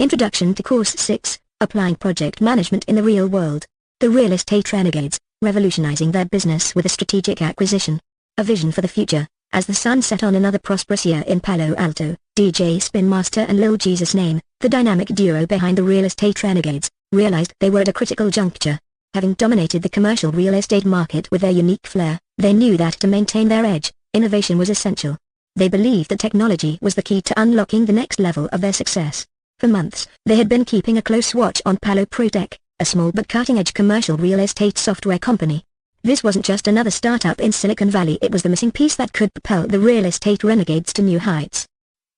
Introduction to Course 6, Applying Project Management in the Real World. The Real Estate Renegades, Revolutionizing Their Business with a Strategic Acquisition. A Vision for the Future. As the sun set on another prosperous year in Palo Alto, DJ Spin Master and Lil Jesus Name, the dynamic duo behind the Real Estate Renegades, realized they were at a critical juncture. Having dominated the commercial real estate market with their unique flair, they knew that to maintain their edge, innovation was essential. They believed that technology was the key to unlocking the next level of their success. For months, they had been keeping a close watch on Palo Protech, a small but cutting-edge commercial real estate software company. This wasn't just another startup in Silicon Valley, it was the missing piece that could propel the real estate renegades to new heights.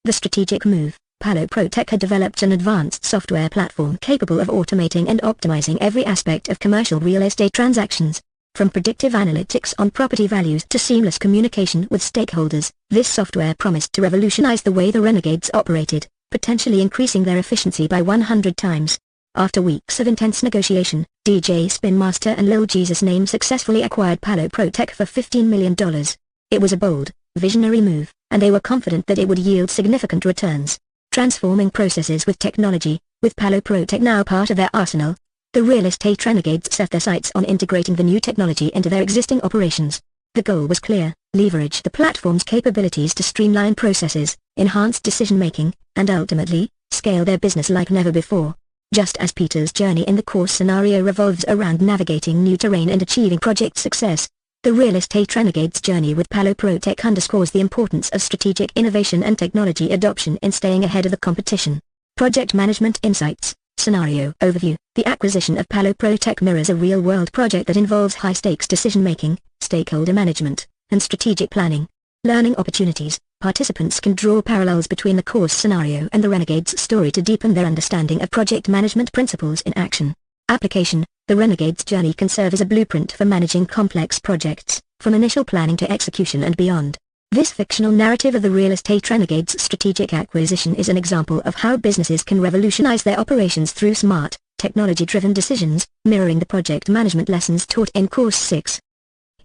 The strategic move. Palo Protech had developed an advanced software platform capable of automating and optimizing every aspect of commercial real estate transactions. From predictive analytics on property values to seamless communication with stakeholders, this software promised to revolutionize the way the renegades operated, potentially increasing their efficiency by 100 times. After weeks of intense negotiation, DJ Spin Master and Lil Jesus Name successfully acquired Palo Protech for $15 million. It was a bold, visionary move, and they were confident that it would yield significant returns. Transforming processes with technology. With Palo Protech now part of their arsenal, the real estate renegades set their sights on integrating the new technology into their existing operations. The goal was clear: leverage the platform's capabilities to streamline processes, enhance decision-making, and ultimately, scale their business like never before. Just as Peter's journey in the course scenario revolves around navigating new terrain and achieving project success, the real estate renegade's journey with Palo Protech underscores the importance of strategic innovation and technology adoption in staying ahead of the competition. Project Management Insights. Scenario Overview. The acquisition of Palo Protech mirrors a real-world project that involves high-stakes decision-making, stakeholder management, and strategic planning. Learning opportunities. Participants can draw parallels between the course scenario and the Renegade's story to deepen their understanding of project management principles in action. Application. The Renegade's journey can serve as a blueprint for managing complex projects, from initial planning to execution and beyond. This fictional narrative of the real estate renegade's strategic acquisition is an example of how businesses can revolutionize their operations through smart, technology-driven decisions, mirroring the project management lessons taught in Course 6.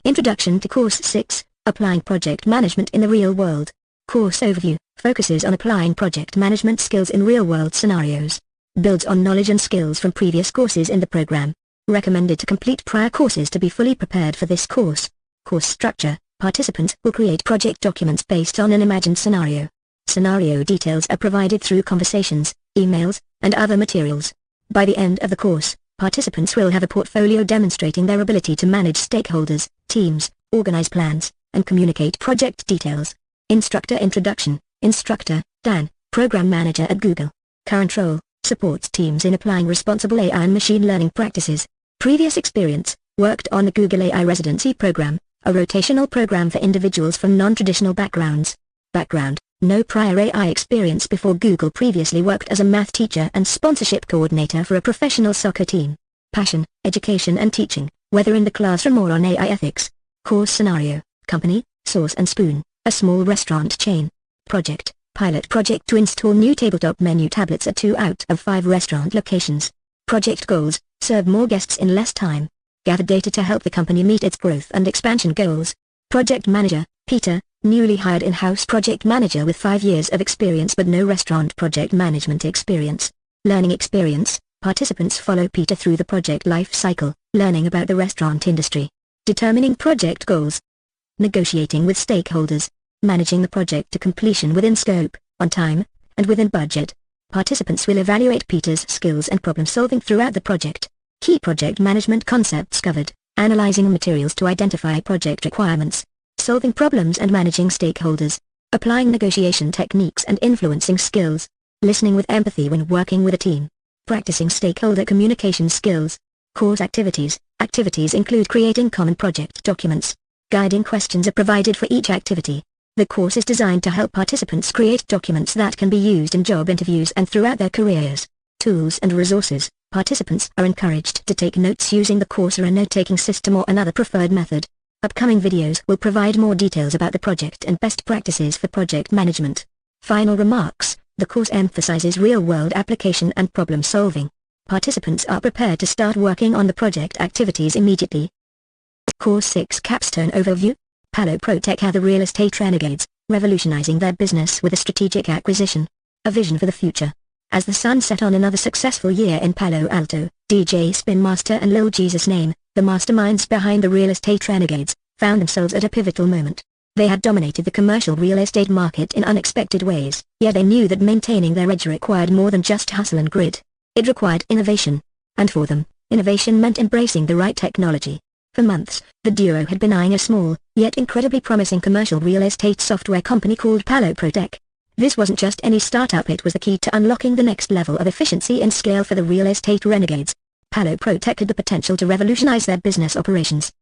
Introduction to Course 6, Applying Project Management in the Real World. Course Overview, focuses on applying project management skills in real-world scenarios. Builds on knowledge and skills from previous courses in the program. Recommended to complete prior courses to be fully prepared for this course. Course structure. Participants will create project documents based on an imagined scenario. Scenario details are provided through conversations, emails, and other materials. By the end of the course, participants will have a portfolio demonstrating their ability to manage stakeholders, teams, organize plans, and communicate project details. Instructor Introduction. Instructor, Dan, Program Manager at Google. Current role, supports teams in applying responsible AI and machine learning practices. Previous experience, worked on the Google AI Residency Program, a rotational program for individuals from non-traditional backgrounds. Background, no prior AI experience before Google. Previously worked as a math teacher and sponsorship coordinator for a professional soccer team. Passion, education and teaching, whether in the classroom or on AI ethics. Course scenario, company, Sauce and Spoon, a small restaurant chain. Project, pilot project to install new tabletop menu tablets at 2 out of 5 restaurant locations. Project goals, serve more guests in less time. Gather data to help the company meet its growth and expansion goals. Project Manager, Peter, newly hired in-house project manager with 5 years of experience but no restaurant project management experience. Learning experience, participants follow Peter through the project life cycle, learning about the restaurant industry. Determining project goals. Negotiating with stakeholders. Managing the project to completion within scope, on time, and within budget. Participants will evaluate Peter's skills and problem solving throughout the project. Key project management concepts covered: analyzing materials to identify project requirements, solving problems and managing stakeholders, applying negotiation techniques and influencing skills, listening with empathy when working with a team, practicing stakeholder communication skills. Course activities. Activities include creating common project documents. Guiding questions are provided for each activity. The course is designed to help participants create documents that can be used in job interviews and throughout their careers. Tools and resources. Participants are encouraged to take notes using the Coursera note-taking system or another preferred method. Upcoming videos will provide more details about the project and best practices for project management. Final remarks. The course emphasizes real-world application and problem-solving. Participants are prepared to start working on the project activities immediately. Course 6 Capstone Overview. Palo Protech are the real estate renegades, revolutionizing their business with a strategic acquisition. A vision for the future. As the sun set on another successful year in Palo Alto, DJ Spin Master and Lil Jesus Name, the masterminds behind the real estate renegades, found themselves at a pivotal moment. They had dominated the commercial real estate market in unexpected ways, yet they knew that maintaining their edge required more than just hustle and grit. It required innovation. And for them, innovation meant embracing the right technology. For months, the duo had been eyeing a small, yet incredibly promising commercial real estate software company called Palo Tech. This wasn't just any startup, it was the key to unlocking the next level of efficiency and scale for the real estate renegades. Palo Tech had the potential to revolutionize their business operations.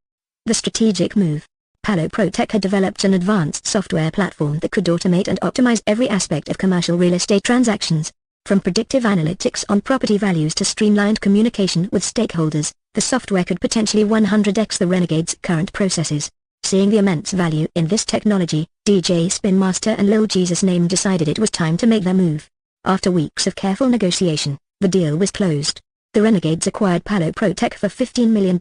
The strategic move. Palo Tech had developed an advanced software platform that could automate and optimize every aspect of commercial real estate transactions. From predictive analytics on property values to streamlined communication with stakeholders, the software could potentially 100x the renegades' current processes. Seeing the immense value in this technology, DJ Spin Master and Lil Jesus Name decided it was time to make their move. After weeks of careful negotiation, the deal was closed. The renegades acquired Palo Tech for $15 million.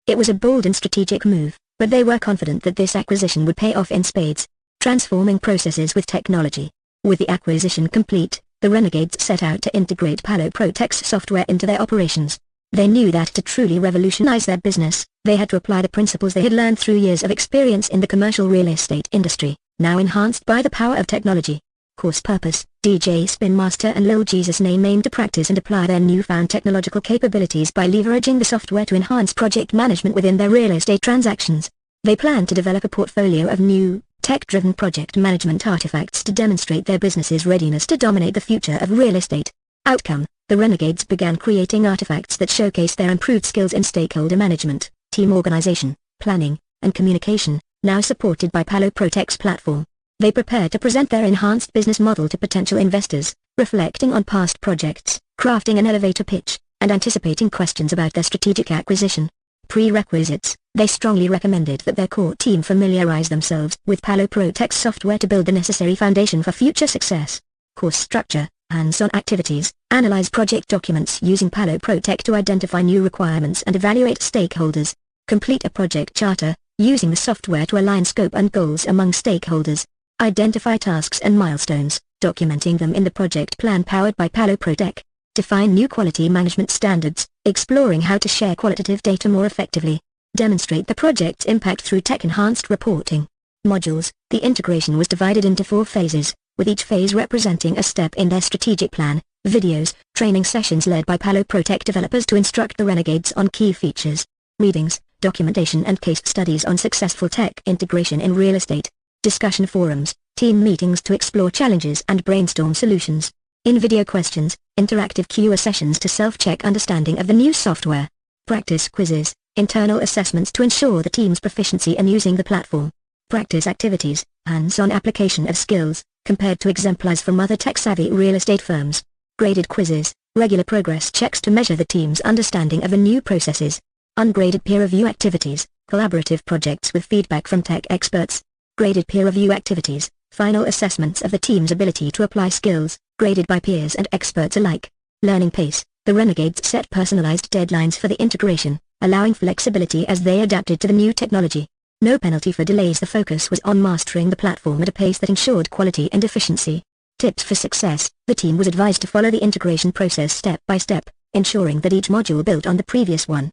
It was a bold and strategic move, but they were confident that this acquisition would pay off in spades, transforming processes with technology. With the acquisition complete, the renegades set out to integrate Palo Tech's software into their operations. They knew that to truly revolutionize their business, they had to apply the principles they had learned through years of experience in the commercial real estate industry, now enhanced by the power of technology. Course purpose: DJ Spin Master and Lil Jesus Name aimed to practice and apply their newfound technological capabilities by leveraging the software to enhance project management within their real estate transactions. They planned to develop a portfolio of new, tech-driven project management artifacts to demonstrate their business's readiness to dominate the future of real estate. Outcome: the renegades began creating artifacts that showcase their improved skills in stakeholder management, team organization, planning, and communication, now supported by Palo Tech's platform. They prepared to present their enhanced business model to potential investors, reflecting on past projects, crafting an elevator pitch, and anticipating questions about their strategic acquisition. Prerequisites: they strongly recommended that their core team familiarize themselves with Palo Tech's software to build the necessary foundation for future success. Course structure: hands-on activities, analyze project documents using Palo Tech to identify new requirements and evaluate stakeholders. Complete a project charter, using the software to align scope and goals among stakeholders. Identify tasks and milestones, documenting them in the project plan powered by Palo Tech. Define new quality management standards, exploring how to share qualitative data more effectively. Demonstrate the project's impact through tech-enhanced reporting. Modules: the integration was divided into 4 phases, with each phase representing a step in their strategic plan. Videos, training sessions led by Palo Tech developers to instruct the renegades on key features. Readings, documentation and case studies on successful tech integration in real estate. Discussion forums, team meetings to explore challenges and brainstorm solutions. In-video questions, interactive Q&A sessions to self-check understanding of the new software. Practice quizzes, internal assessments to ensure the team's proficiency in using the platform. Practice activities, hands-on application of skills, compared to exemplars from other tech-savvy real estate firms. Graded quizzes, regular progress checks to measure the team's understanding of the new processes. Ungraded peer review activities, collaborative projects with feedback from tech experts. Graded peer review activities, final assessments of the team's ability to apply skills, graded by peers and experts alike. Learning pace: the renegades set personalized deadlines for the integration, allowing flexibility as they adapted to the new technology. No penalty for delays. The focus was on mastering the platform at a pace that ensured quality and efficiency. Tips for success: the team was advised to follow the integration process step by step, ensuring that each module built on the previous one.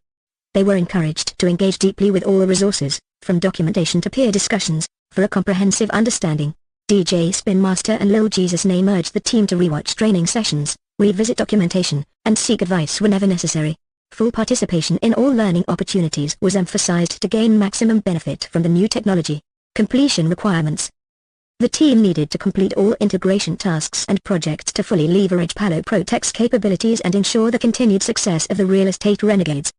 They were encouraged to engage deeply with all the resources, from documentation to peer discussions, for a comprehensive understanding. DJ Spin Master and Lil Jesus Name urged the team to rewatch training sessions, revisit documentation, and seek advice whenever necessary. Full participation in all learning opportunities was emphasized to gain maximum benefit from the new technology. Completion requirements: the team needed to complete all integration tasks and projects to fully leverage Palo Tech's capabilities and ensure the continued success of the real estate renegades.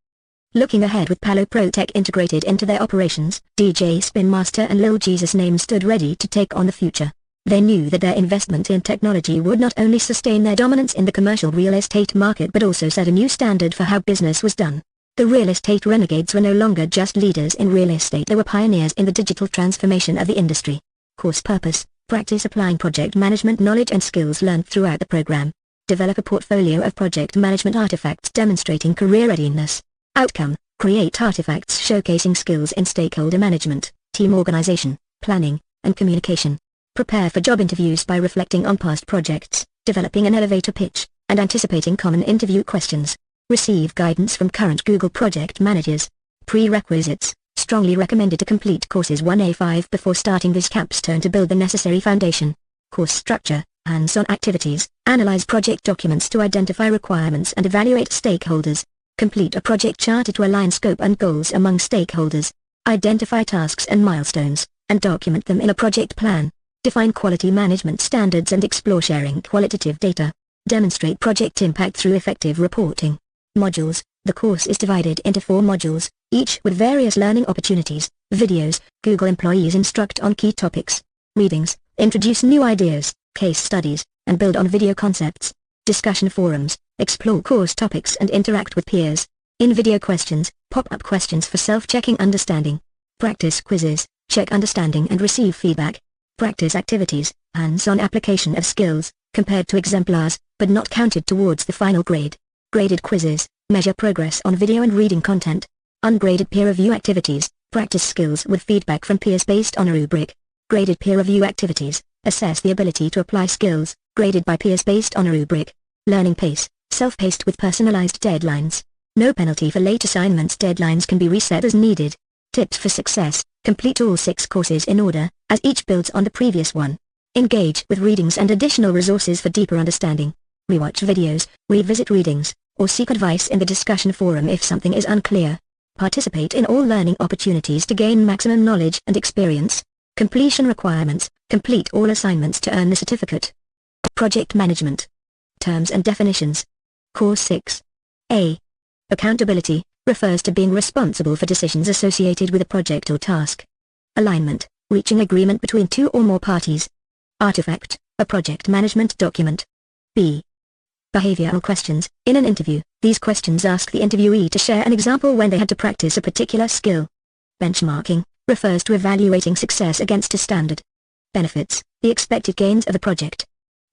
Looking ahead with Palo Tech integrated into their operations, DJ Spin Master and Lil Jesus Name stood ready to take on the future. They knew that their investment in technology would not only sustain their dominance in the commercial real estate market but also set a new standard for how business was done. The real estate renegades were no longer just leaders in real estate, they were pioneers in the digital transformation of the industry. Course purpose: practice applying project management knowledge and skills learned throughout the program. Develop a portfolio of project management artifacts demonstrating career readiness. Outcome: create artifacts showcasing skills in stakeholder management, team organization, planning, and communication. Prepare for job interviews by reflecting on past projects, developing an elevator pitch, and anticipating common interview questions. Receive guidance from current Google project managers. Prerequisites: strongly recommended to complete courses 1A5 before starting this capstone to build the necessary foundation. Course structure: hands-on activities, analyze project documents to identify requirements and evaluate stakeholders. Complete a project charter to align scope and goals among stakeholders. Identify tasks and milestones, and document them in a project plan. Define quality management standards and explore sharing qualitative data. Demonstrate project impact through effective reporting. Modules: the course is divided into 4 modules, each with various learning opportunities. Videos: Google employees instruct on key topics. Readings: introduce new ideas, case studies, and build on video concepts. Discussion forums: explore course topics and interact with peers. In-video questions: pop-up questions for self-checking understanding. Practice quizzes: check understanding and receive feedback. Practice activities: hands-on application of skills, compared to exemplars, but not counted towards the final grade. Graded quizzes: measure progress on video and reading content. Ungraded peer review activities: practice skills with feedback from peers based on a rubric. Graded peer review activities: assess the ability to apply skills, graded by peers based on a rubric. Learning pace: self-paced with personalized deadlines. No penalty for late assignments. Deadlines can be reset as needed. Tips for success: complete all 6 courses in order, as each builds on the previous one. Engage with readings and additional resources for deeper understanding. Rewatch videos, revisit readings, or seek advice in the discussion forum if something is unclear. Participate in all learning opportunities to gain maximum knowledge and experience. Completion requirements: complete all assignments to earn the certificate. Project management. Terms and definitions. Course 6. A. Accountability refers to being responsible for decisions associated with a project or task. Alignment: reaching agreement between 2 or more parties. Artifact: a project management document. B. Behavioral questions. In an interview, these questions ask the interviewee to share an example when they had to practice a particular skill. Benchmarking refers to evaluating success against a standard. Benefits: the expected gains of a project.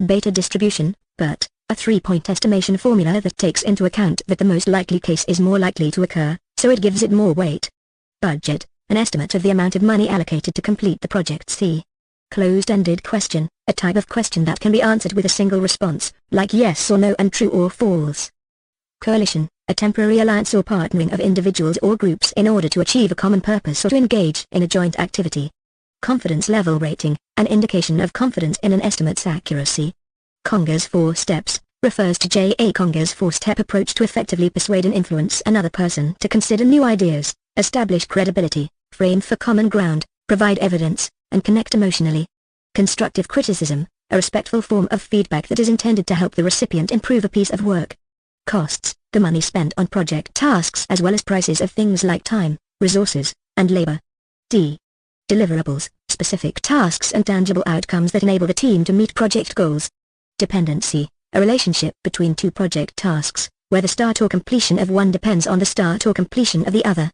Beta distribution, BERT, a 3-point estimation formula that takes into account that the most likely case is more likely to occur, so it gives it more weight. Budget, an estimate of the amount of money allocated to complete the project. C. Closed-ended question, a type of question that can be answered with a single response, like yes or no and true or false. Coalition, a temporary alliance or partnering of individuals or groups in order to achieve a common purpose or to engage in a joint activity. Confidence level rating, an indication of confidence in an estimate's accuracy. Conger's 4 steps, refers to J.A. Conger's 4-step approach to effectively persuade and influence another person to consider new ideas, establish credibility, frame for common ground, provide evidence, and connect emotionally. Constructive criticism, a respectful form of feedback that is intended to help the recipient improve a piece of work. Costs, the money spent on project tasks as well as prices of things like time, resources, and labor. D. Deliverables, specific tasks and tangible outcomes that enable the team to meet project goals. Dependency, a relationship between 2 project tasks, where the start or completion of one depends on the start or completion of the other.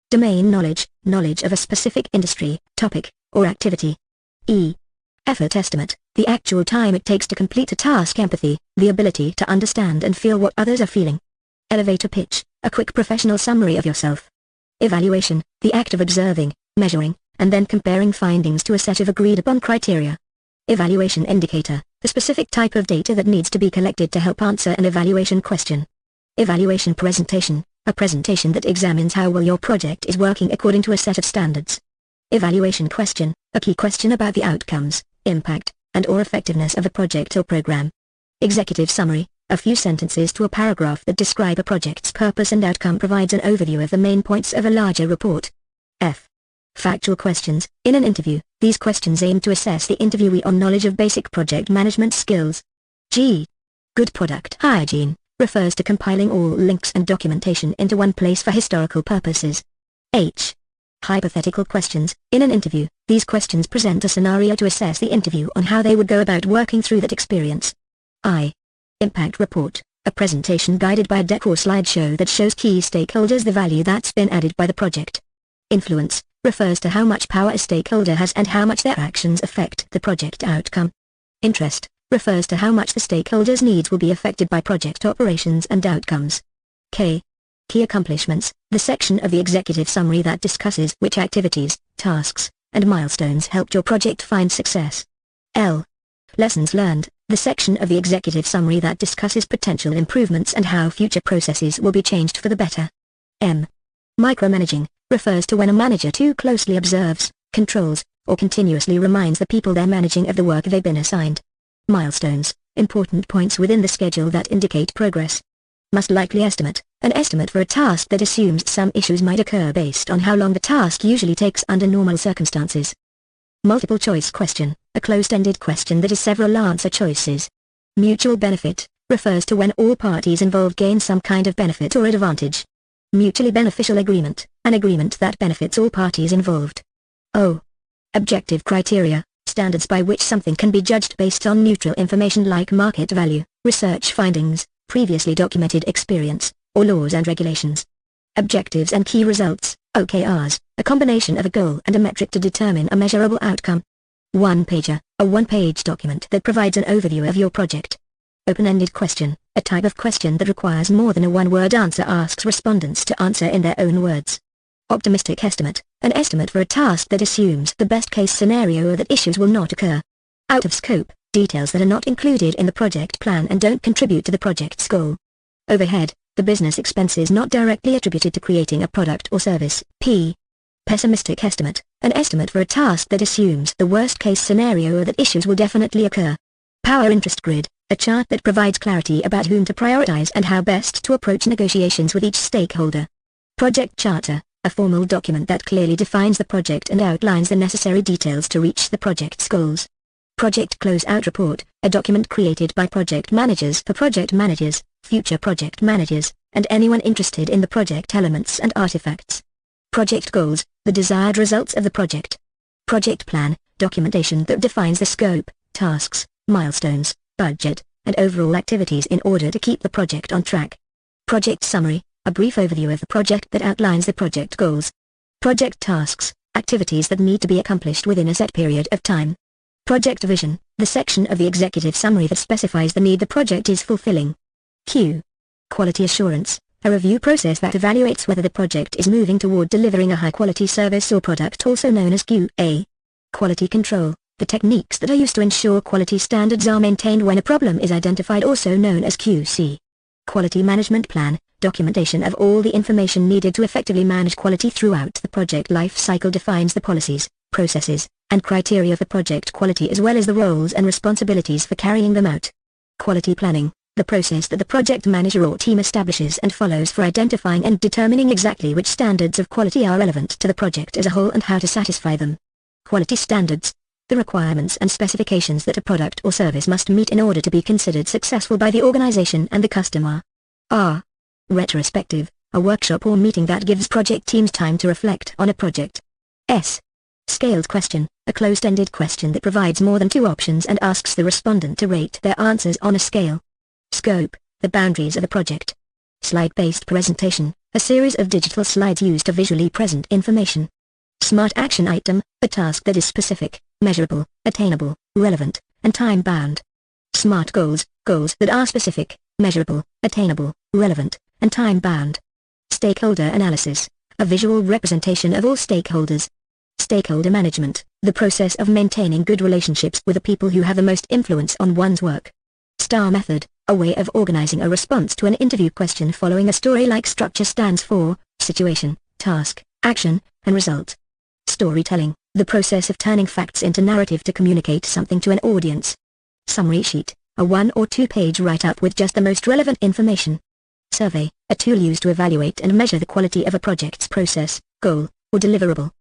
Domain knowledge, knowledge of a specific industry, topic, or activity. E. Effort estimate, the actual time it takes to complete a task. Empathy, the ability to understand and feel what others are feeling. Elevator pitch, a quick professional summary of yourself. Evaluation, the act of observing, measuring, and then comparing findings to a set of agreed-upon criteria. Evaluation indicator, the specific type of data that needs to be collected to help answer an evaluation question. Evaluation presentation, a presentation that examines how well your project is working according to a set of standards. Evaluation question, a key question about the outcomes, impact, and/or effectiveness of a project or program. Executive summary, a few sentences to a paragraph that describe a project's purpose and outcome, provides an overview of the main points of a larger report. F. Factual questions, in an interview, these questions aim to assess the interviewee on knowledge of basic project management skills. G. Good product hygiene, refers to compiling all links and documentation into one place for historical purposes. H. Hypothetical questions, in an interview, these questions present a scenario to assess the interview on how they would go about working through that experience. I. Impact report, a presentation guided by a deck or slideshow that shows key stakeholders the value that's been added by the project. Influence, refers to how much power a stakeholder has and how much their actions affect the project outcome. Interest, refers to how much the stakeholder's needs will be affected by project operations and outcomes. K. Key accomplishments, the section of the executive summary that discusses which activities, tasks, and milestones helped your project find success. L. Lessons learned, the section of the executive summary that discusses potential improvements and how future processes will be changed for the better. M. Micromanaging, refers to when a manager too closely observes, controls, or continuously reminds the people they're managing of the work they've been assigned. Milestones, important points within the schedule that indicate progress. Must likely estimate, an estimate for a task that assumes some issues might occur based on how long the task usually takes under normal circumstances. Multiple choice question, a closed-ended question that has several answer choices. Mutual benefit, refers to when all parties involved gain some kind of benefit or advantage. Mutually beneficial agreement, an agreement that benefits all parties involved. O. Objective criteria, standards by which something can be judged based on neutral information like market value, research findings, previously documented experience, or laws and regulations. Objectives and key results, OKRs, a combination of a goal and a metric to determine a measurable outcome. One-pager, a one-page document that provides an overview of your project. Open-ended question, a type of question that requires more than a one-word answer, asks respondents to answer in their own words. Optimistic estimate, an estimate for a task that assumes the best-case scenario or that issues will not occur. Out of scope, details that are not included in the project plan and don't contribute to the project's goal. Overhead, the business expenses not directly attributed to creating a product or service. P. Pessimistic estimate, an estimate for a task that assumes the worst-case scenario or that issues will definitely occur. Power interest grid, a chart that provides clarity about whom to prioritize and how best to approach negotiations with each stakeholder. Project charter, a formal document that clearly defines the project and outlines the necessary details to reach the project's goals. Project closeout report, a document created by project managers for project managers, future project managers, and anyone interested in the project elements and artifacts. Project goals, the desired results of the project. Project plan, documentation that defines the scope, tasks, milestones, budget, and overall activities in order to keep the project on track. Project summary, a brief overview of the project that outlines the project goals. Project tasks, activities that need to be accomplished within a set period of time. Project vision, the section of the executive summary that specifies the need the project is fulfilling. Q. Quality assurance, a review process that evaluates whether the project is moving toward delivering a high-quality service or product, also known as QA. Quality control, the techniques that are used to ensure quality standards are maintained when a problem is identified, also known as QC. Quality management plan, documentation of all the information needed to effectively manage quality throughout the project life cycle, defines the policies, processes, and criteria for project quality as well as the roles and responsibilities for carrying them out. Quality planning, the process that the project manager or team establishes and follows for identifying and determining exactly which standards of quality are relevant to the project as a whole and how to satisfy them. Quality standards, the requirements and specifications that a product or service must meet in order to be considered successful by the organization and the customer. R. Retrospective, a workshop or meeting that gives project teams time to reflect on a project. S. Scaled question, a closed-ended question that provides more than two options and asks the respondent to rate their answers on a scale. Scope, the boundaries of the project. Slide-based presentation, a series of digital slides used to visually present information. Smart action item, a task that is specific, measurable, attainable, relevant, and time-bound. Smart goals, goals that are specific, measurable, attainable, relevant, and time-bound. Stakeholder analysis, a visual representation of all stakeholders. Stakeholder management, the process of maintaining good relationships with the people who have the most influence on one's work. STAR method, a way of organizing a response to an interview question following a story-like structure, stands for situation, task, action, and result. Storytelling, the process of turning facts into narrative to communicate something to an audience. Summary sheet, a 1 or 2 page write-up with just the most relevant information. Survey, a tool used to evaluate and measure the quality of a project's process, goal, or deliverable.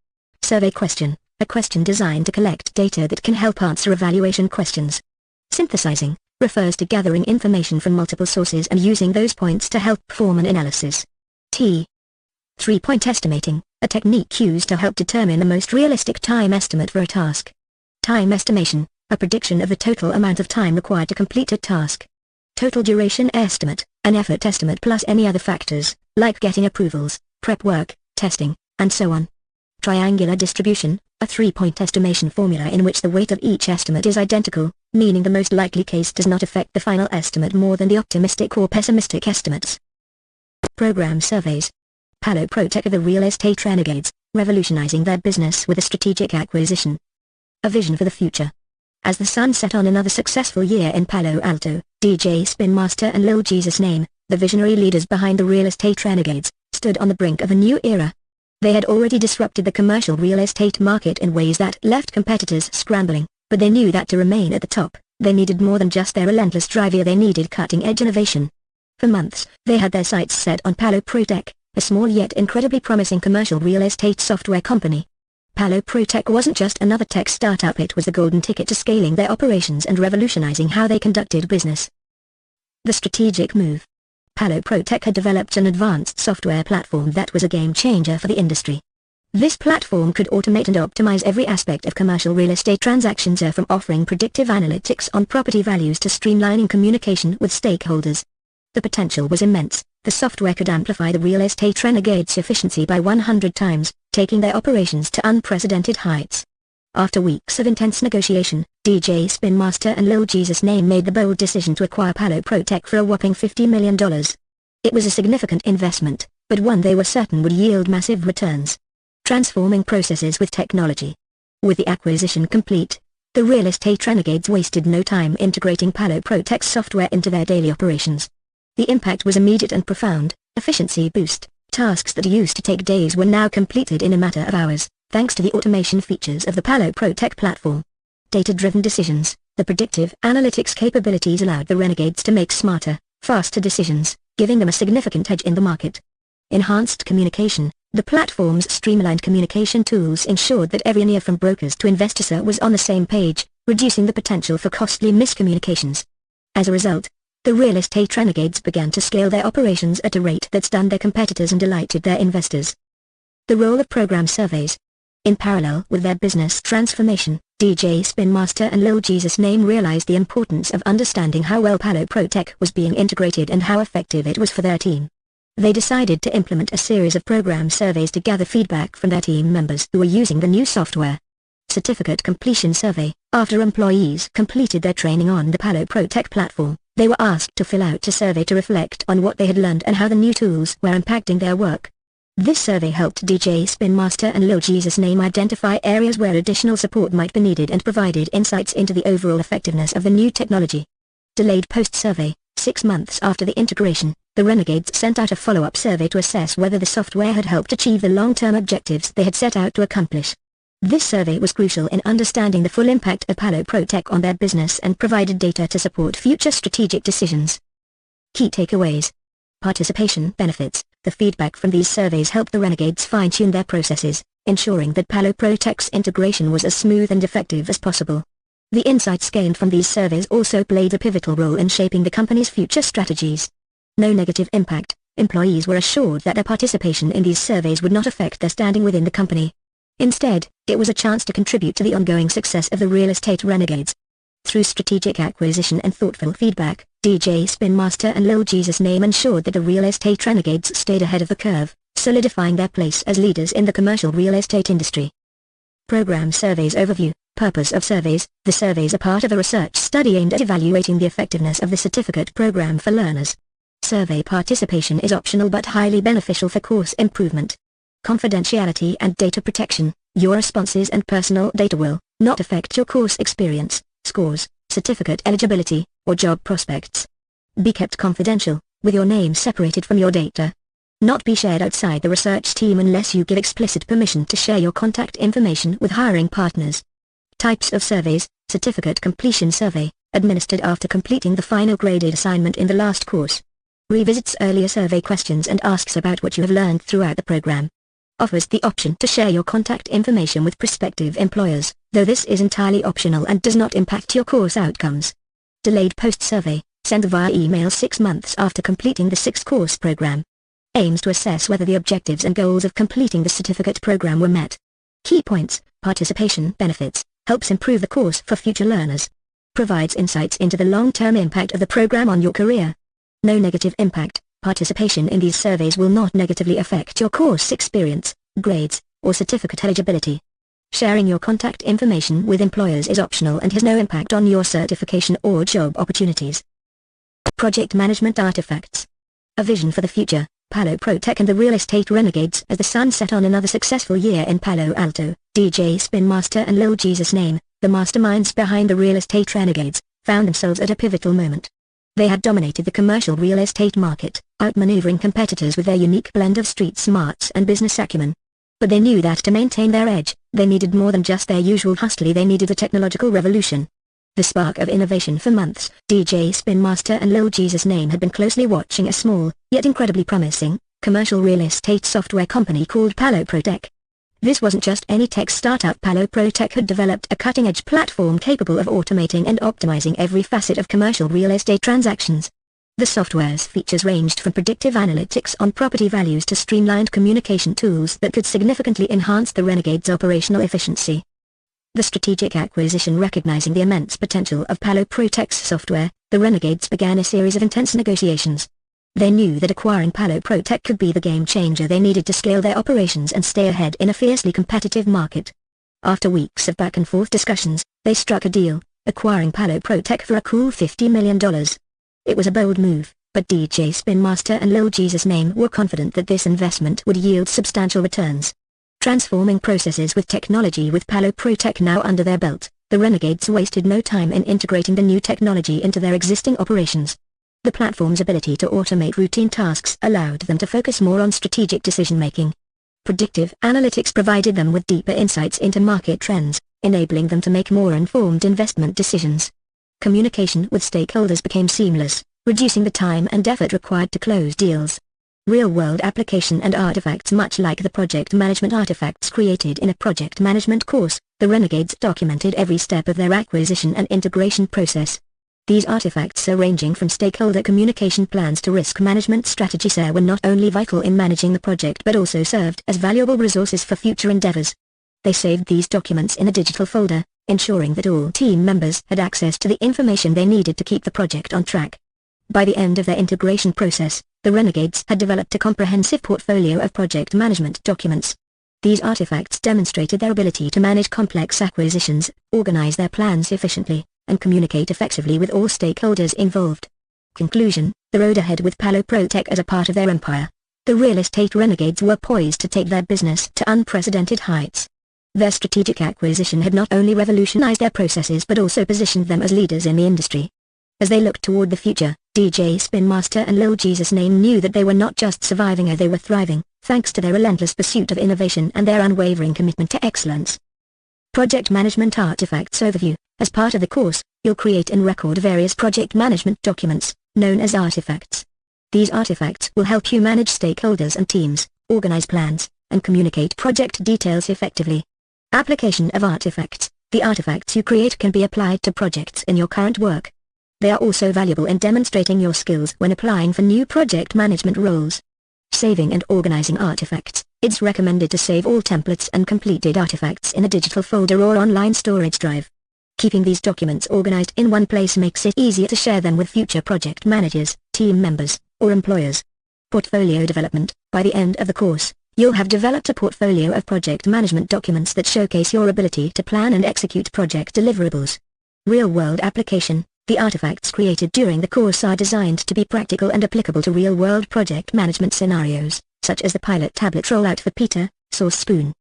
Survey question, a question designed to collect data that can help answer evaluation questions. Synthesizing, refers to gathering information from multiple sources and using those points to help form an analysis. T. 3-point estimating, a technique used to help determine the most realistic time estimate for a task. Time estimation, a prediction of the total amount of time required to complete a task. Total duration estimate, an effort estimate plus any other factors, like getting approvals, prep work, testing, and so on. Triangular distribution, a 3-point estimation formula in which the weight of each estimate is identical, meaning the most likely case does not affect the final estimate more than the optimistic or pessimistic estimates. Program surveys. Palo Protec are the real estate renegades, revolutionizing their business with a strategic acquisition. A vision for the future. As the sun set on another successful year in Palo Alto, DJ Spin Master and Lil Jesus Name, the visionary leaders behind the real estate renegades, stood on the brink of a new era. They had already disrupted the commercial real estate market in ways that left competitors scrambling, but they knew that to remain at the top, they needed more than just their relentless drive. They needed cutting-edge innovation. For months, they had their sights set on Palo Protech, a small yet incredibly promising commercial real estate software company. Palo Protech wasn't just another tech startup, it was the golden ticket to scaling their operations and revolutionizing how they conducted business. The strategic move. Palo Protech had developed an advanced software platform that was a game-changer for the industry. This platform could automate and optimize every aspect of commercial real estate transactions, from offering predictive analytics on property values to streamlining communication with stakeholders. The potential was immense. The software could amplify the real estate renegades' efficiency by 100 times, taking their operations to unprecedented heights. After weeks of intense negotiation, DJ Spin Master and Lil Jesus Name made the bold decision to acquire Palo Protech for a whopping $50 million. It was a significant investment, but one they were certain would yield massive returns. Transforming processes with technology. With the acquisition complete, the real estate renegades wasted no time integrating Palo Protech's software into their daily operations. The impact was immediate and profound. Efficiency boost. Tasks that used to take days were now completed in a matter of hours, thanks to the automation features of the Palo Protech platform. Data-driven decisions. The predictive analytics capabilities allowed the renegades to make smarter, faster decisions, giving them a significant edge in the market. Enhanced communication. The platform's streamlined communication tools ensured that every owner from brokers to investor was on the same page, reducing the potential for costly miscommunications. As a result, the real estate renegades began to scale their operations at a rate that stunned their competitors and delighted their investors. The role of program surveys. In parallel with their business transformation, DJ Spin Master and Lil Jesus Name realized the importance of understanding how well Palo Protech was being integrated and how effective it was for their team. They decided to implement a series of program surveys to gather feedback from their team members who were using the new software. Certificate Completion Survey. After employees completed their training on the Palo Protech platform, they were asked to fill out a survey to reflect on what they had learned and how the new tools were impacting their work. This survey helped DJ Spin Master and Lil Jesus Name identify areas where additional support might be needed and provided insights into the overall effectiveness of the new technology. Delayed post-survey. 6 months after the integration, the renegades sent out a follow-up survey to assess whether the software had helped achieve the long-term objectives they had set out to accomplish. This survey was crucial in understanding the full impact of Palo Protech on their business and provided data to support future strategic decisions. Key takeaways. Participation benefits. The feedback from these surveys helped the renegades fine-tune their processes, ensuring that Palo Protech's integration was as smooth and effective as possible. The insights gained from these surveys also played a pivotal role in shaping the company's future strategies. No negative impact. Employees were assured that their participation in these surveys would not affect their standing within the company. Instead, it was a chance to contribute to the ongoing success of the real estate renegades. Through strategic acquisition and thoughtful feedback, DJ Spin Master and Lil Jesus Name ensured that the real estate renegades stayed ahead of the curve, solidifying their place as leaders in the commercial real estate industry. Program Surveys Overview. Purpose of surveys. The surveys are part of a research study aimed at evaluating the effectiveness of the certificate program for learners. Survey participation is optional but highly beneficial for course improvement. Confidentiality and data protection. Your responses and personal data will not affect your course experience, scores, certificate eligibility, or job prospects. Be kept confidential, with your name separated from your data. Not be shared outside the research team unless you give explicit permission to share your contact information with hiring partners. Types of surveys. Certificate Completion Survey, administered after completing the final graded assignment in the last course. Revisits earlier survey questions and asks about what you have learned throughout the program. Offers the option to share your contact information with prospective employers, though this is entirely optional and does not impact your course outcomes. Delayed post-survey, sent via email 6 months after completing the 6-course program. Aims to assess whether the objectives and goals of completing the certificate program were met. Key points. Participation benefits. Helps improve the course for future learners. Provides insights into the long-term impact of the program on your career. No negative impact. Participation in these surveys will not negatively affect your course experience, grades, or certificate eligibility. Sharing your contact information with employers is optional and has no impact on your certification or job opportunities. Project Management Artifacts. A vision for the future. Palo Protech and the real estate renegades. As the sun set on another successful year in Palo Alto, DJ Spin Master and Lil Jesus Name, the masterminds behind the real estate renegades, found themselves at a pivotal moment. They had dominated the commercial real estate market, outmaneuvering competitors with their unique blend of street smarts and business acumen. But they knew that to maintain their edge, they needed more than just their usual hustle. They needed a technological revolution. The spark of innovation. For months, DJ Spin Master and Lil Jesus Name had been closely watching a small, yet incredibly promising, commercial real estate software company called Palo Protech. This wasn't just any tech startup. Palo Protech had developed a cutting-edge platform capable of automating and optimizing every facet of commercial real estate transactions. The software's features ranged from predictive analytics on property values to streamlined communication tools that could significantly enhance the Renegade's operational efficiency. The strategic acquisition. Recognizing the immense potential of Palo Protech's software, the Renegades began a series of intense negotiations. They knew that acquiring Palo Protech could be the game changer they needed to scale their operations and stay ahead in a fiercely competitive market. After weeks of back-and-forth discussions, they struck a deal, acquiring Palo Protech for a cool $50 million. It was a bold move, but DJ Spin Master and Lil Jesus Name were confident that this investment would yield substantial returns. Transforming processes with technology. With Palo Protech now under their belt, the Renegades wasted no time in integrating the new technology into their existing operations. The platform's ability to automate routine tasks allowed them to focus more on strategic decision-making. Predictive analytics provided them with deeper insights into market trends, enabling them to make more informed investment decisions. Communication with stakeholders became seamless, reducing the time and effort required to close deals. Real-world application and artifacts. Much like the project management artifacts created in a project management course, the Renegades documented every step of their acquisition and integration process. These artifacts, ranging from stakeholder communication plans to risk management strategies, were not only vital in managing the project but also served as valuable resources for future endeavors. They saved these documents in a digital folder, ensuring that all team members had access to the information they needed to keep the project on track. By the end of their integration process, the Renegades had developed a comprehensive portfolio of project management documents. These artifacts demonstrated their ability to manage complex acquisitions, organize their plans efficiently, and communicate effectively with all stakeholders involved. Conclusion: the road ahead with Palo Protech as a part of their empire. The real estate Renegades were poised to take their business to unprecedented heights. Their strategic acquisition had not only revolutionized their processes but also positioned them as leaders in the industry. As they looked toward the future, DJ Spin Master and Lil Jesus Name knew that they were not just surviving, they were thriving, thanks to their relentless pursuit of innovation and their unwavering commitment to excellence. Project Management Artifacts Overview. As part of the course, you'll create and record various project management documents, known as artifacts. These artifacts will help you manage stakeholders and teams, organize plans, and communicate project details effectively. Application of artifacts. The artifacts you create can be applied to projects in your current work. They are also valuable in demonstrating your skills when applying for new project management roles. Saving and organizing artifacts. It's recommended to save all templates and completed artifacts in a digital folder or online storage drive. Keeping these documents organized in one place makes it easier to share them with future project managers, team members, or employers. Portfolio development. By the end of the course, you'll have developed a portfolio of project management documents that showcase your ability to plan and execute project deliverables. Real-world application. The artifacts created during the course are designed to be practical and applicable to real-world project management scenarios, such as the pilot tablet rollout for Peter, Source Spoon.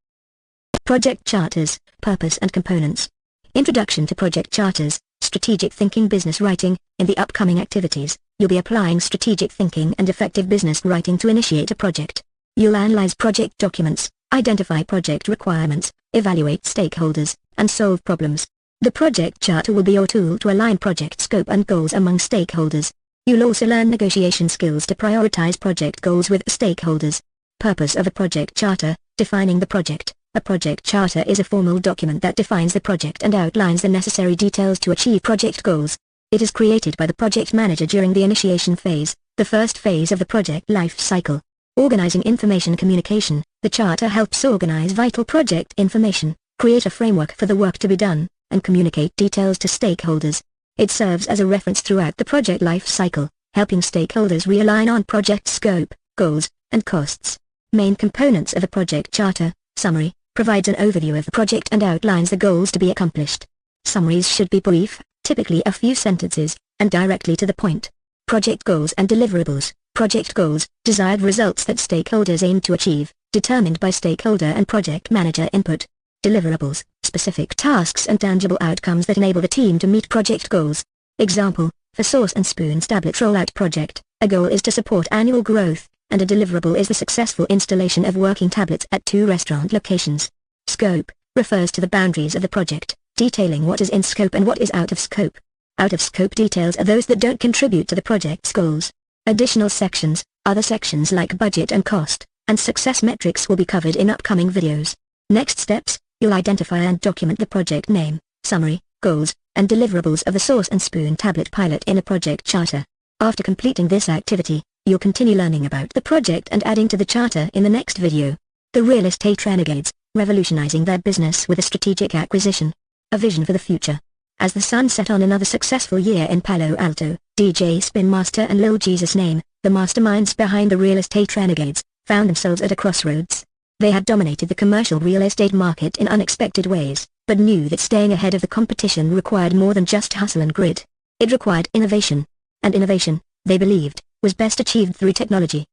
Project Charters, Purpose and Components. Introduction to Project Charters, Strategic Thinking. Business Writing. In the upcoming activities, you'll be applying strategic thinking and effective business writing to initiate a project. You'll analyze project documents, identify project requirements, evaluate stakeholders, and solve problems. The project charter will be your tool to align project scope and goals among stakeholders. You'll also learn negotiation skills to prioritize project goals with stakeholders. Purpose of a project charter. Defining the project. A project charter is a formal document that defines the project and outlines the necessary details to achieve project goals. It is created by the project manager during the initiation phase, the first phase of the project life cycle. Organizing information communication. The charter helps organize vital project information, create a framework for the work to be done, and communicate details to stakeholders. It serves as a reference throughout the project life cycle, helping stakeholders realign on project scope, goals, and costs. Main components of a project charter. Summary. Provides an overview of the project and outlines the goals to be accomplished. Summaries should be brief, typically a few sentences, and directly to the point. Project goals and deliverables. Project goals, desired results that stakeholders aim to achieve, determined by stakeholder and project manager input. Deliverables, specific tasks and tangible outcomes that enable the team to meet project goals. Example, for Sauce and Spoon's tablet rollout project, a goal is to support annual growth, and a deliverable is the successful installation of working tablets at 2 restaurant locations. Scope refers to the boundaries of the project, detailing what is in scope and what is out of scope. Out of scope details are those that don't contribute to the project's goals. Additional sections, other sections like budget and cost, and success metrics will be covered in upcoming videos. Next steps, you'll identify and document the project name, summary, goals, and deliverables of the Sauce and Spoon tablet pilot in a project charter. After completing this activity, you'll continue learning about the project and adding to the charter in the next video. The Real Estate Renegades, revolutionizing their business with a strategic acquisition. A vision for the future. As the sun set on another successful year in Palo Alto, DJ Spin Master and Lil Jesus Name, the masterminds behind the Real Estate Renegades, found themselves at a crossroads. They had dominated the commercial real estate market in unexpected ways, but knew that staying ahead of the competition required more than just hustle and grit. It required innovation. And innovation, they believed, was best achieved through technology.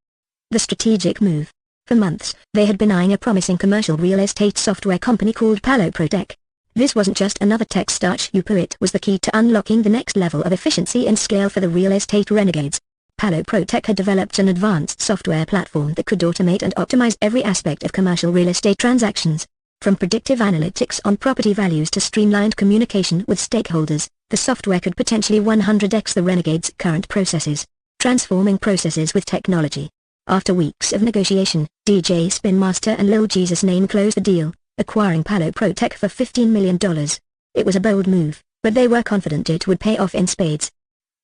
The strategic move. For months, they had been eyeing a promising commercial real estate software company called Palo Protech. This wasn't just another tech startup, it was the key to unlocking the next level of efficiency and scale for the real estate renegades. Palo Protech had developed an advanced software platform that could automate and optimize every aspect of commercial real estate transactions. From predictive analytics on property values to streamlined communication with stakeholders, the software could potentially 100x the renegades' current processes. Transforming processes with technology. After weeks of negotiation, DJ Spin Master and Lil Jesus Name closed the deal, acquiring Palo Protech for $15 million. It was a bold move, but they were confident it would pay off in spades.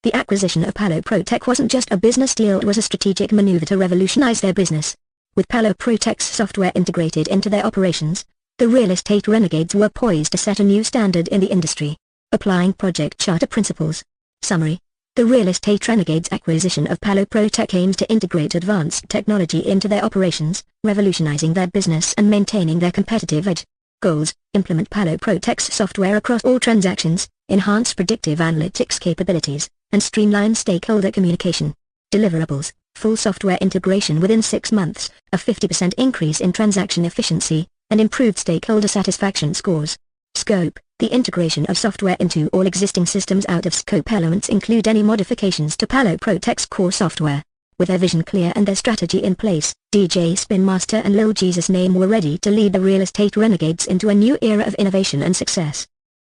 The acquisition of Palo Protech wasn't just a business deal, it was a strategic maneuver to revolutionize their business. With Palo Protech's software integrated into their operations, the real estate renegades were poised to set a new standard in the industry. Applying project charter principles. Summary. The Real Estate Renegades' acquisition of Palo Protech aims to integrate advanced technology into their operations, revolutionizing their business and maintaining their competitive edge. Goals: implement Palo Protech's software across all transactions, enhance predictive analytics capabilities, and streamline stakeholder communication. Deliverables: full software integration within 6 months, a 50% increase in transaction efficiency, and improved stakeholder satisfaction scores. Scope: the integration of software into all existing systems. Out of scope elements include any modifications to Palo Protech's core software. With their vision clear and their strategy in place, DJ Spin Master and Lil Jesus Name were ready to lead the real estate renegades into a new era of innovation and success.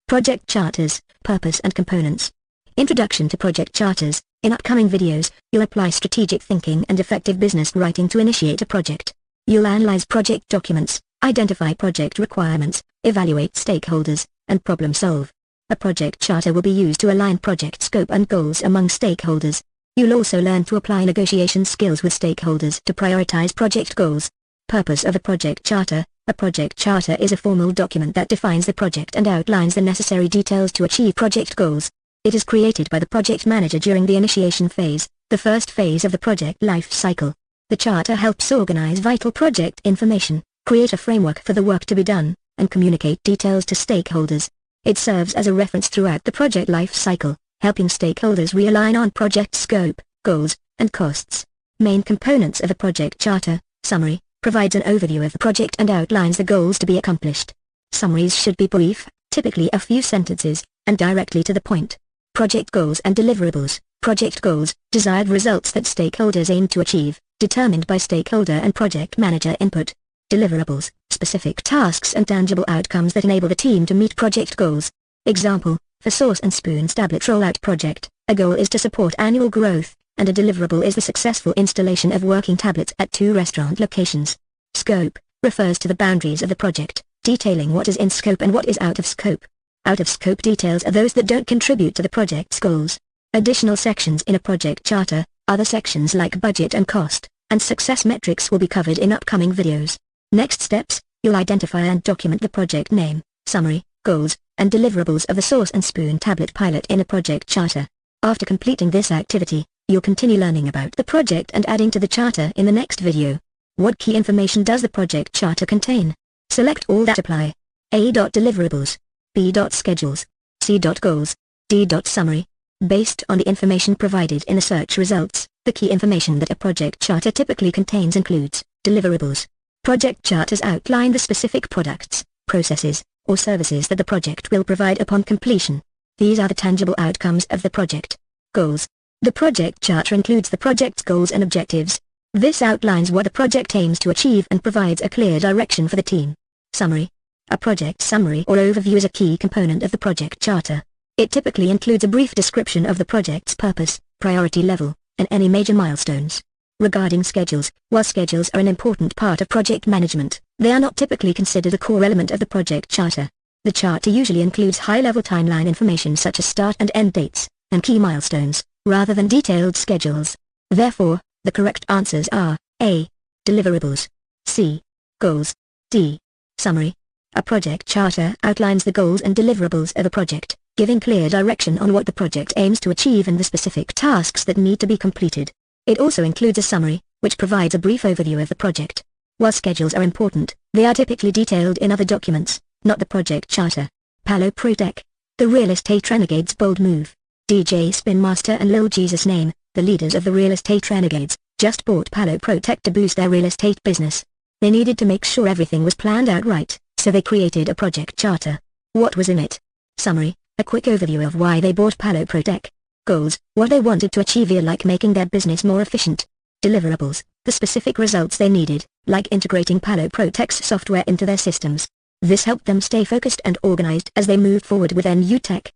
Project charters, purpose and components. Introduction to project charters. In upcoming videos, you'll apply strategic thinking and effective business writing to initiate a project. You'll analyze project documents, identify project requirements, evaluate stakeholders, and problem solve. A project charter will be used to align project scope and goals among stakeholders. You'll also learn to apply negotiation skills with stakeholders to prioritize project goals. Purpose of a project charter. A project charter is a formal document that defines the project and outlines the necessary details to achieve project goals. It is created by the project manager during the initiation phase, the first phase of the project life cycle. The charter helps organize vital project information, create a framework for the work to be done, and communicate details to stakeholders. It serves as a reference throughout the project life cycle, helping stakeholders realign on project scope, goals, and costs. Main components of a project charter. Summary: provides an overview of the project and outlines the goals to be accomplished. Summaries should be brief, typically a few sentences, and directly to the point. Project goals and deliverables. Project goals, desired results that stakeholders aim to achieve, determined by stakeholder and project manager input. Deliverables, specific tasks and tangible outcomes that enable the team to meet project goals. Example, for Sauce and Spoon's tablet rollout project, a goal is to support annual growth, and a deliverable is the successful installation of working tablets at 2 restaurant locations. Scope refers to the boundaries of the project, detailing what is in scope and what is out of scope. Out of scope details are those that don't contribute to the project's goals. Additional sections in a project charter, other sections like budget and cost, and success metrics will be covered in upcoming videos. Next steps, you'll identify and document the project name, summary, goals, and deliverables of the Sauce and Spoon tablet pilot in a project charter. After completing this activity, you'll continue learning about the project and adding to the charter in the next video. What key information does the project charter contain? Select all that apply. A. Deliverables. B. Schedules. C. Goals. D. Summary. Based on the information provided in the search results, the key information that a project charter typically contains includes deliverables. Project charters outline the specific products, processes, or services that the project will provide upon completion. These are the tangible outcomes of the project. Goals. The project charter includes the project's goals and objectives. This outlines what the project aims to achieve and provides a clear direction for the team. Summary. A project summary or overview is a key component of the project charter. It typically includes a brief description of the project's purpose, priority level, and any major milestones. Regarding schedules, while schedules are an important part of project management, they are not typically considered a core element of the project charter. The charter usually includes high-level timeline information such as start and end dates, and key milestones, rather than detailed schedules. Therefore, the correct answers are A. Deliverables, C. Goals, D. Summary. A project charter outlines the goals and deliverables of a project, giving clear direction on what the project aims to achieve and the specific tasks that need to be completed. It also includes a summary, which provides a brief overview of the project. While schedules are important, they are typically detailed in other documents, not the project charter. Palo Protech. The Real Estate Renegades' bold move. DJ Spin Master and Lil Jesus Name, the leaders of the Real Estate Renegades, just bought Palo Protech to boost their real estate business. They needed to make sure everything was planned out right, so they created a project charter. What was in it? Summary. A quick overview of why they bought Palo Protech. Goals, what they wanted to achieve here, like making their business more efficient. Deliverables, the specific results they needed, like integrating Palo Protech's software into their systems. This helped them stay focused and organized as they moved forward with their new tech.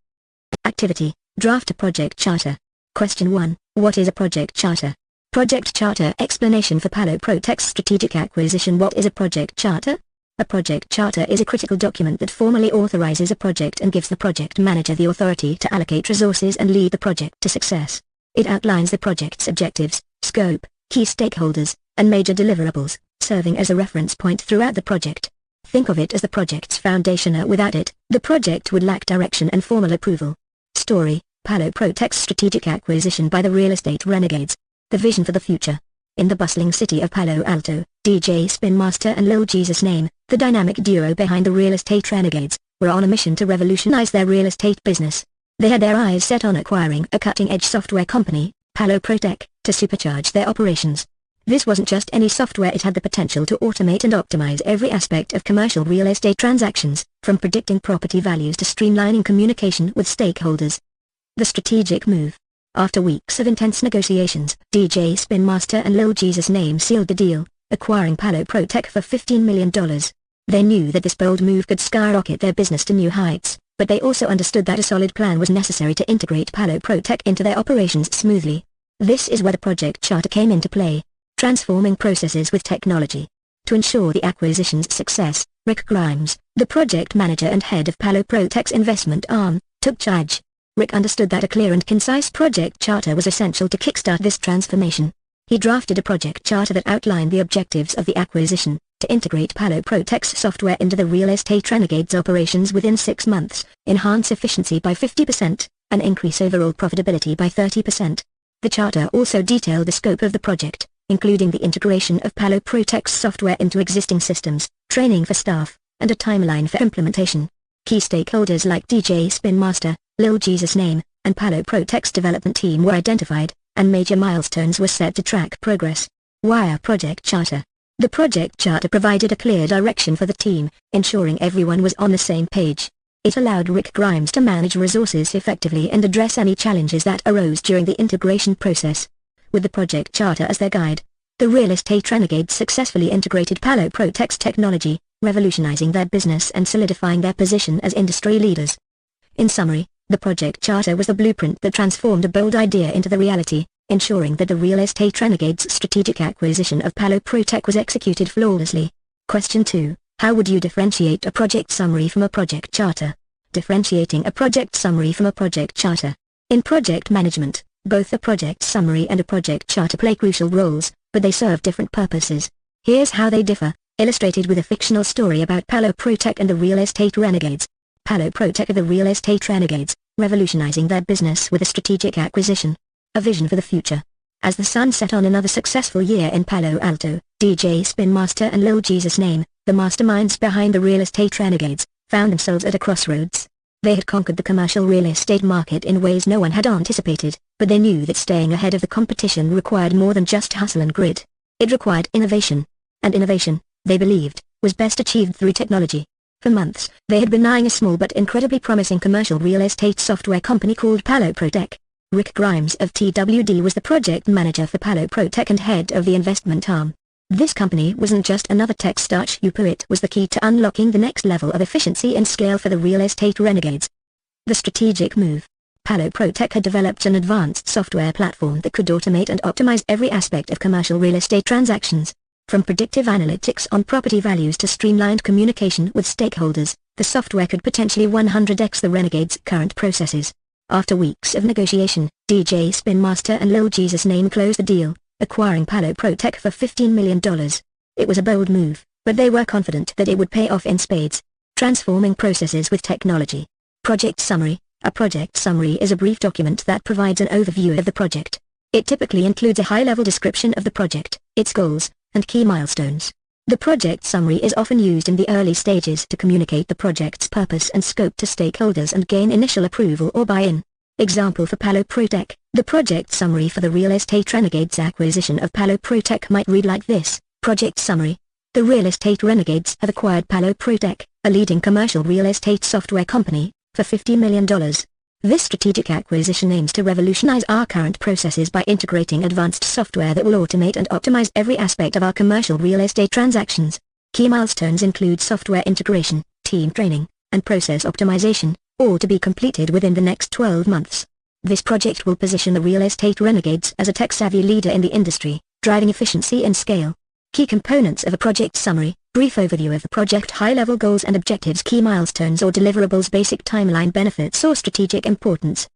Activity, draft a project charter. Question 1, what is a project charter? Project charter explanation for Palo Protech's strategic acquisition. What is a project charter? A project charter is a critical document that formally authorizes a project and gives the project manager the authority to allocate resources and lead the project to success. It outlines the project's objectives, scope, key stakeholders, and major deliverables, serving as a reference point throughout the project. Think of it as the project's foundation. Without it, the project would lack direction and formal approval. Story, Palo Protech's strategic acquisition by the Real Estate Renegades. The vision for the future. In the bustling city of Palo Alto, DJ Spin Master and Lil Jesus Name, the dynamic duo behind the Real Estate Renegades, were on a mission to revolutionize their real estate business. They had their eyes set on acquiring a cutting-edge software company, Palo Protech, to supercharge their operations. This wasn't just any software, it had the potential to automate and optimize every aspect of commercial real estate transactions, from predicting property values to streamlining communication with stakeholders. The strategic move. After weeks of intense negotiations, DJ Spin Master and Lil Jesus Name sealed the deal, acquiring Palo Protech for $15 million. They knew that this bold move could skyrocket their business to new heights, but they also understood that a solid plan was necessary to integrate Palo Protech into their operations smoothly. This is where the project charter came into play, transforming processes with technology. To ensure the acquisition's success, Rick Grimes, the project manager and head of Palo Protech's investment arm, took charge. Rick understood that a clear and concise project charter was essential to kickstart this transformation. He drafted a project charter that outlined the objectives of the acquisition, to integrate Palo Protech's software into the Real Estate Renegades operations within 6 months, enhance efficiency by 50%, and increase overall profitability by 30%. The charter also detailed the scope of the project, including the integration of Palo Protech's software into existing systems, training for staff, and a timeline for implementation. Key stakeholders like DJ Spin Master, Lil Jesus Name, and Palo Protech's development team were identified, and major milestones were set to track progress. Why a project charter? The project charter provided a clear direction for the team, ensuring everyone was on the same page. It allowed Rick Grimes to manage resources effectively and address any challenges that arose during the integration process. With the project charter as their guide, the Real Estate Renegades successfully integrated Palo Protech's technology, revolutionizing their business and solidifying their position as industry leaders. In summary, the project charter was the blueprint that transformed a bold idea into the reality, ensuring that the Real Estate Renegades' strategic acquisition of Palo Protech was executed flawlessly. Question 2. How would you differentiate a project summary from a project charter? Differentiating a project summary from a project charter. In project management, both a project summary and a project charter play crucial roles, but they serve different purposes. Here's how they differ, illustrated with a fictional story about Palo Protech and the Real Estate Renegades. Palo Protech are the Real Estate Renegades, revolutionizing their business with a strategic acquisition. A vision for the future. As the sun set on another successful year in Palo Alto, DJ Spin Master and Lil Jesus Name, the masterminds behind the Real Estate Renegades, found themselves at a crossroads. They had conquered the commercial real estate market in ways no one had anticipated, but they knew that staying ahead of the competition required more than just hustle and grit. It required innovation. And innovation, they believed, was best achieved through technology. For months, they had been eyeing a small but incredibly promising commercial real estate software company called Palo Protech. Rick Grimes of TWD was the project manager for Palo Protech and head of the investment arm. This company wasn't just another tech startup, it was the key to unlocking the next level of efficiency and scale for the real estate renegades. The strategic move. Palo Protech had developed an advanced software platform that could automate and optimize every aspect of commercial real estate transactions. From predictive analytics on property values to streamlined communication with stakeholders, the software could potentially 100x the renegades' current processes. After weeks of negotiation, DJ Spin Master and Lil Jesus Name closed the deal, acquiring Palo Protech for $15 million. It was a bold move, but they were confident that it would pay off in spades. Transforming processes with technology. Project Summary. A project summary is a brief document that provides an overview of the project. It typically includes a high-level description of the project, its goals, and key milestones. The project summary is often used in the early stages to communicate the project's purpose and scope to stakeholders and gain initial approval or buy-in. Example for Palo Protech. The project summary for the Real Estate Renegades acquisition of Palo Protech might read like this. Project Summary. The Real Estate Renegades have acquired Palo Protech, a leading commercial real estate software company, for $50 million. This strategic acquisition aims to revolutionize our current processes by integrating advanced software that will automate and optimize every aspect of our commercial real estate transactions. Key milestones include software integration, team training, and process optimization, all to be completed within the next 12 months. This project will position the Real Estate Renegades as a tech-savvy leader in the industry, driving efficiency and scale. Key components of a project summary. Brief overview of the project, high-level goals and objectives, key milestones or deliverables, basic timeline, benefits or strategic importance.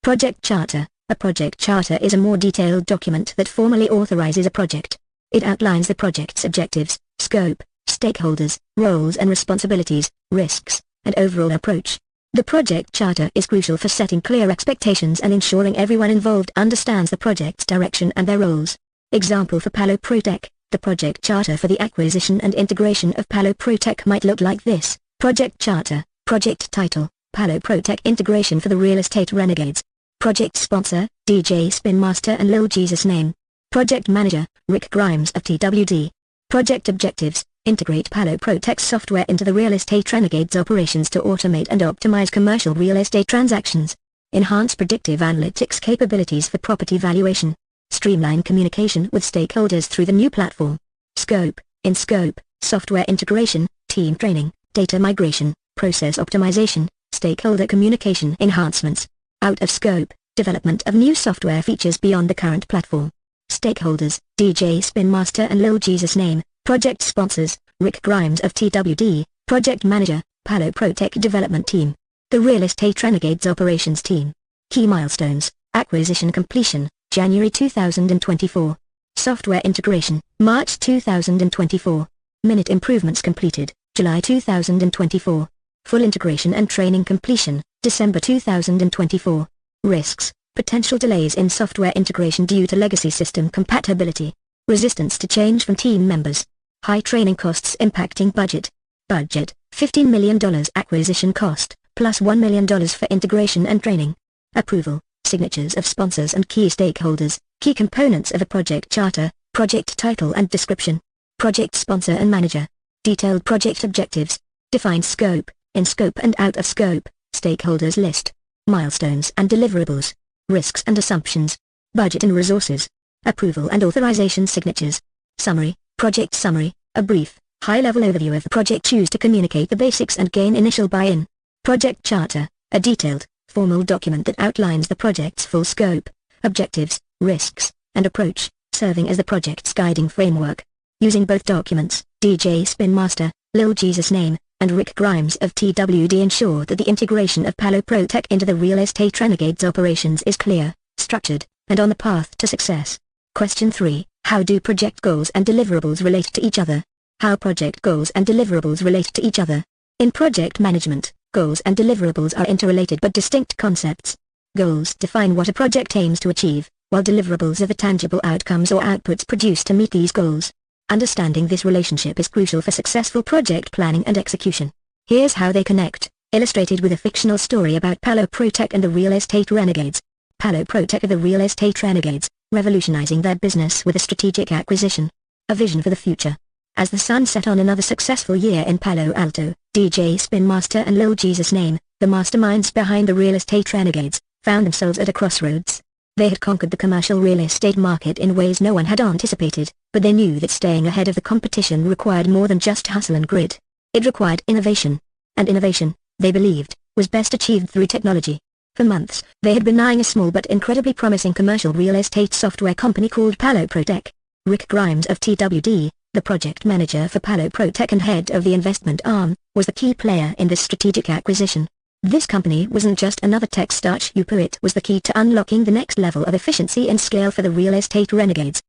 Project Charter. A project charter is a more detailed document that formally authorizes a project. It outlines the project's objectives, scope, stakeholders, roles and responsibilities, risks, and overall approach. The project charter is crucial for setting clear expectations and ensuring everyone involved understands the project's direction and their roles. Example for Palo Protech. The project charter for the acquisition and integration of Palo Protech might look like this. Project Charter. Project Title. Palo Protech Integration for the Real Estate Renegades. Project Sponsor. DJ Spin Master and Lil Jesus Name. Project Manager. Rick Grimes of TWD. Project Objectives. Integrate Palo Protech software into the Real Estate Renegades operations to automate and optimize commercial real estate transactions. Enhance predictive analytics capabilities for property valuation. Streamline communication with stakeholders through the new platform. Scope. In scope, software integration, team training, data migration, process optimization, stakeholder communication enhancements. Out of scope, development of new software features beyond the current platform. Stakeholders, DJ Spin Master and Lil Jesus Name. Project Sponsors, Rick Grimes of TWD. Project Manager, Palo Protech Development Team. The Real Estate Renegades Operations Team. Key milestones. Acquisition completion, January 2024. Software integration, March 2024. Minute improvements completed, July 2024. Full integration and training completion, December 2024. Risks, potential delays in software integration due to legacy system compatibility. Resistance to change from team members. High training costs impacting budget. Budget, $15 million acquisition cost, plus $1 million for integration and training. Approval. Signatures of sponsors and key stakeholders, key components of a project charter, project title and description. Project sponsor and manager. Detailed project objectives. Defined scope, in scope and out of scope, stakeholders list. Milestones and deliverables. Risks and assumptions. Budget and resources. Approval and authorization signatures. Summary, project summary, a brief, high-level overview of the project. Choose to communicate the basics and gain initial buy-in. Project charter, a detailed, formal document that outlines the project's full scope, objectives, risks, and approach, serving as the project's guiding framework. Using both documents, DJ Spin Master, Lil Jesus Name, and Rick Grimes of TWD ensure that the integration of Palo Protech into the Real Estate Renegades operations is clear, structured, and on the path to success. Question 3. How do project goals and deliverables relate to each other? How project goals and deliverables relate to each other? In project management, goals and deliverables are interrelated but distinct concepts. Goals define what a project aims to achieve, while deliverables are the tangible outcomes or outputs produced to meet these goals. Understanding this relationship is crucial for successful project planning and execution. Here's how they connect, illustrated with a fictional story about Palo Protech and the Real Estate Renegades. Palo Protech are the Real Estate Renegades, revolutionizing their business with a strategic acquisition. A vision for the future. As the sun set on another successful year in Palo Alto, DJ Spin Master and Lil Jesus Name, the masterminds behind the real estate renegades, found themselves at a crossroads. They had conquered the commercial real estate market in ways no one had anticipated, but they knew that staying ahead of the competition required more than just hustle and grit. It required innovation. And innovation, they believed, was best achieved through technology. For months, they had been eyeing a small but incredibly promising commercial real estate software company called Palo Tech. Rick Grimes of TWD, the project manager for Palo Tech and head of the investment arm, was the key player in this strategic acquisition. This company wasn't just another tech startup, it was the key to unlocking the next level of efficiency and scale for the real estate renegades.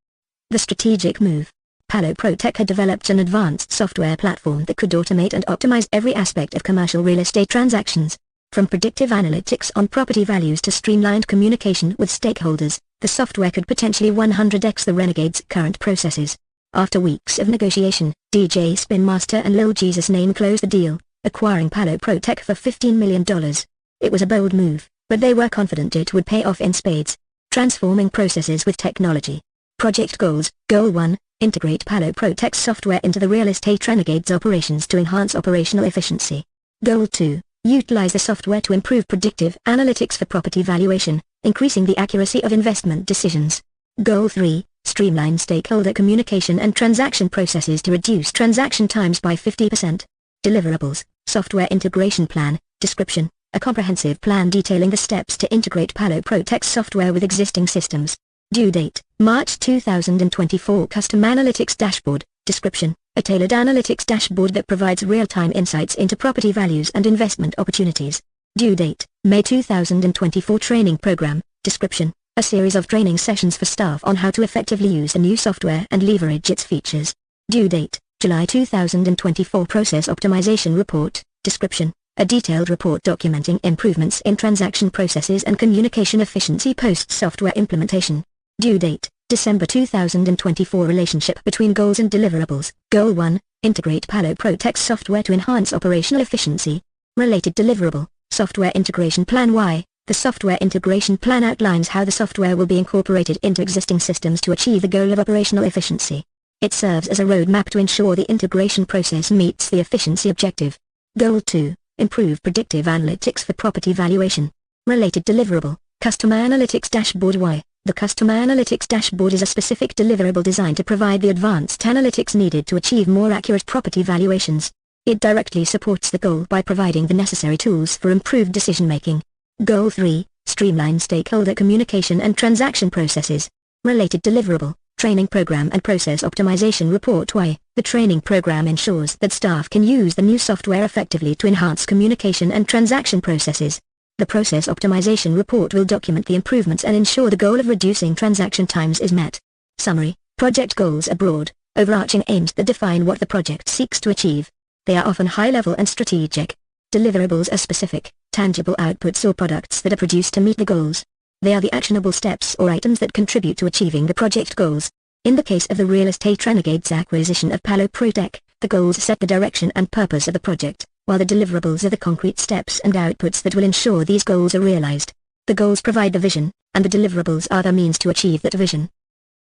The strategic move. Palo Tech had developed an advanced software platform that could automate and optimize every aspect of commercial real estate transactions. From predictive analytics on property values to streamlined communication with stakeholders, the software could potentially 100x the renegades' current processes. After weeks of negotiation, DJ Spin Master and Lil Jesus Name closed the deal, acquiring Palo Tech for $15 million. It was a bold move, but they were confident it would pay off in spades. Transforming processes with technology. Project goals. Goal 1. Integrate Palo Tech's software into the real estate renegades' operations to enhance operational efficiency. Goal 2. Utilize the software to improve predictive analytics for property valuation, increasing the accuracy of investment decisions. Goal 3. Streamline stakeholder communication and transaction processes to reduce transaction times by 50%. Deliverables. Software integration plan. Description. A comprehensive plan detailing the steps to integrate Palo Tech's software with existing systems. Due date, March 2024. Custom Analytics Dashboard. Description. A tailored analytics dashboard that provides real-time insights into property values and investment opportunities. Due date, May 2024. Training Program. Description. A series of training sessions for staff on how to effectively use the new software and leverage its features. Due date, July 2024. Process Optimization Report. Description. A detailed report documenting improvements in transaction processes and communication efficiency post-software implementation. Due date, December 2024. Relationship between goals and deliverables. Goal 1. Integrate Palo Tech's software to enhance operational efficiency. Related deliverable. Software Integration Plan. Why? The Software Integration Plan outlines how the software will be incorporated into existing systems to achieve the goal of operational efficiency. It serves as a roadmap to ensure the integration process meets the efficiency objective. Goal 2. Improve predictive analytics for property valuation. Related deliverable. Custom Analytics Dashboard. Why? The Custom Analytics Dashboard is a specific deliverable designed to provide the advanced analytics needed to achieve more accurate property valuations. It directly supports the goal by providing the necessary tools for improved decision-making. Goal 3. Streamline stakeholder communication and transaction processes. Related deliverable. Training Program and Process Optimization Report. Why? The training program ensures that staff can use the new software effectively to enhance communication and transaction processes. The Process Optimization Report will document the improvements and ensure the goal of reducing transaction times is met. Summary. Project goals are broad, overarching aims that define what the project seeks to achieve. They are often high-level and strategic. Deliverables are specific, tangible outputs or products that are produced to meet the goals. They are the actionable steps or items that contribute to achieving the project goals. In the case of the real estate renegades' acquisition of Palo Tech, the goals set the direction and purpose of the project, while the deliverables are the concrete steps and outputs that will ensure these goals are realized. The goals provide the vision, and the deliverables are the means to achieve that vision.